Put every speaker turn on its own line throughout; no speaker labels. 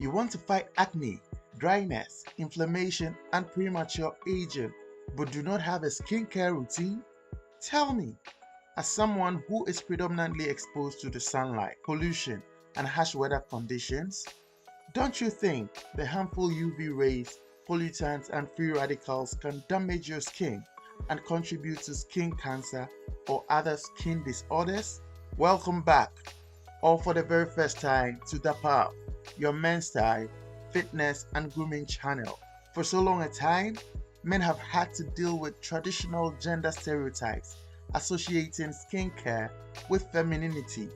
You want to fight acne, dryness, inflammation, and premature aging, but do not have a skincare routine? Tell me, as someone who is predominantly exposed to the sunlight, pollution, and harsh weather conditions, don't you think the harmful UV rays, pollutants, and free radicals can damage your skin and contribute to skin cancer or other skin disorders? Welcome back, or for the very first time, to the Up, your men's style, fitness, and grooming channel. For so long a time, men have had to deal with traditional gender stereotypes associating skincare with femininity,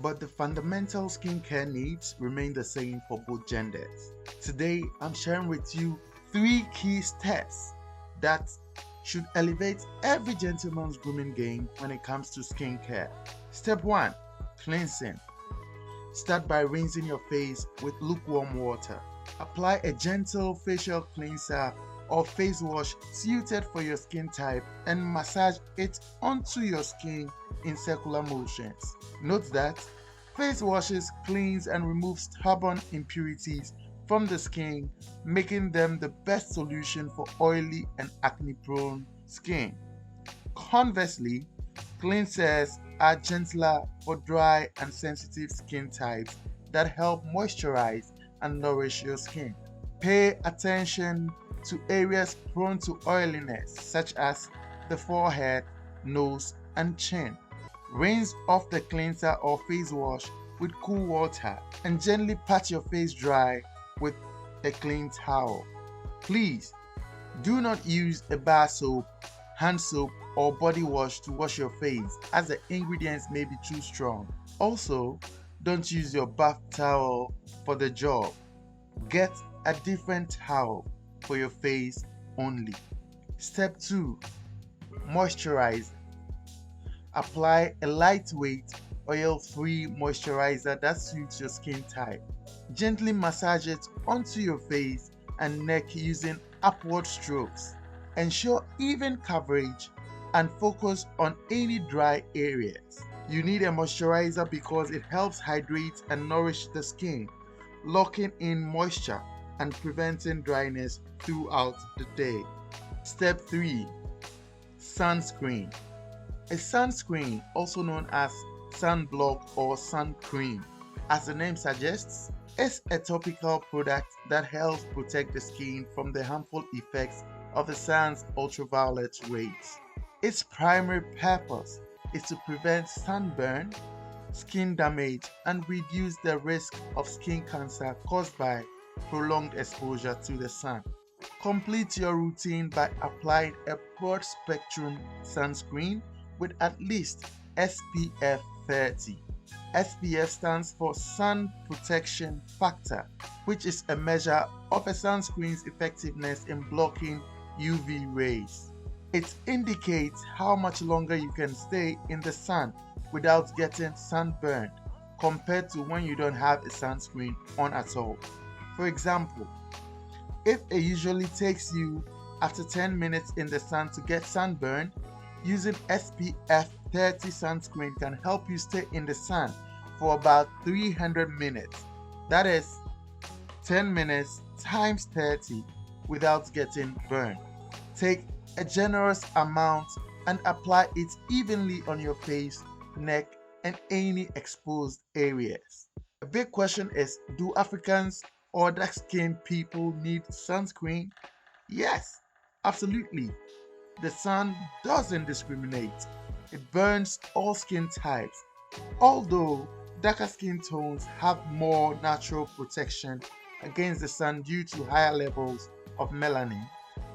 but the fundamental skincare needs remain the same for both genders. Today, I'm sharing with you 3 key steps that should elevate every gentleman's grooming game when it comes to skincare. Step 1, cleansing. Start by rinsing your face with lukewarm water. Apply a gentle facial cleanser or face wash suited for your skin type and massage it onto your skin in circular motions. Note that face washes cleanse and remove stubborn impurities from the skin, making them the best solution for oily and acne-prone skin. Conversely, cleansers are gentler for dry and sensitive skin types that help moisturize and nourish your skin. Pay attention to areas prone to oiliness, such as the forehead, nose, and chin. Rinse off the cleanser or face wash with cool water and gently pat your face dry with a clean towel. Please do not use a bar soap, hand soap, or body wash to wash your face, as the ingredients may be too strong. Also, don't use your bath towel for the job. Get a different towel for your face only. Step 2, moisturize. Apply a lightweight, oil-free moisturizer that suits your skin type. Gently massage it onto your face and neck using upward strokes. Ensure even coverage and focus on any dry areas. You need a moisturizer because it helps hydrate and nourish the skin, locking in moisture and preventing dryness throughout the day. Step 3, sunscreen. A sunscreen, also known as sunblock or sun cream, as the name suggests, is a topical product that helps protect the skin from the harmful effects of the sun's ultraviolet rays. Its primary purpose is to prevent sunburn, skin damage, and reduce the risk of skin cancer caused by prolonged exposure to the sun. Complete your routine by applying a broad spectrum sunscreen with at least SPF 30. SPF stands for Sun Protection Factor, which is a measure of a sunscreen's effectiveness in blocking UV rays. It indicates how much longer you can stay in the sun without getting sunburned compared to when you don't have a sunscreen on at all. For example, if it usually takes you after 10 minutes in the sun to get sunburned, using SPF 30 sunscreen can help you stay in the sun for about 300 minutes. That is 10 minutes times 30 without getting burned. Take a generous amount and apply it evenly on your face, neck, and any exposed areas. A big question is, do Africans or dark-skinned people need sunscreen? Yes, absolutely. The sun doesn't discriminate. It burns all skin types. Although darker skin tones have more natural protection against the sun due to higher levels of melanin,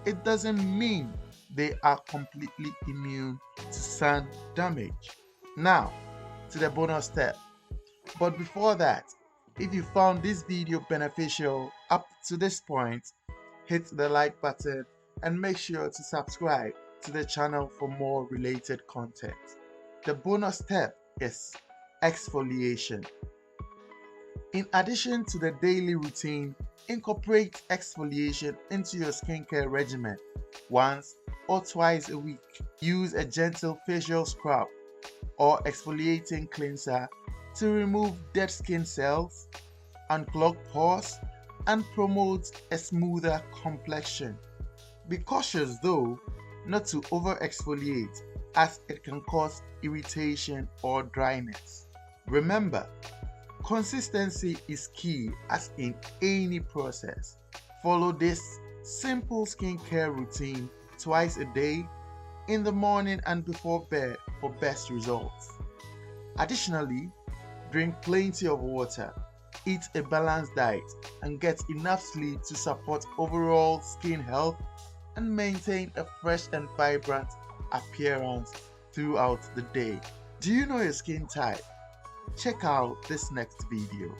it doesn't mean they are completely immune to sun damage. Now, to the bonus step. But before that, if you found this video beneficial up to this point, hit the like button and make sure to subscribe to the channel for more related content. The bonus step is exfoliation. In addition to the daily routine, incorporate exfoliation into your skincare regimen once or twice a week. Use a gentle facial scrub or exfoliating cleanser to remove dead skin cells, unclog pores, and promotes a smoother complexion. Be cautious though not to over exfoliate, as it can cause irritation or dryness. Remember, consistency is key as in any process. Follow this simple skincare routine twice a day, in the morning and before bed, for best results. Additionally, drink plenty of water, eat a balanced diet, and get enough sleep to support overall skin health and maintain a fresh and vibrant appearance throughout the day. Do you know your skin type? Check out this next video.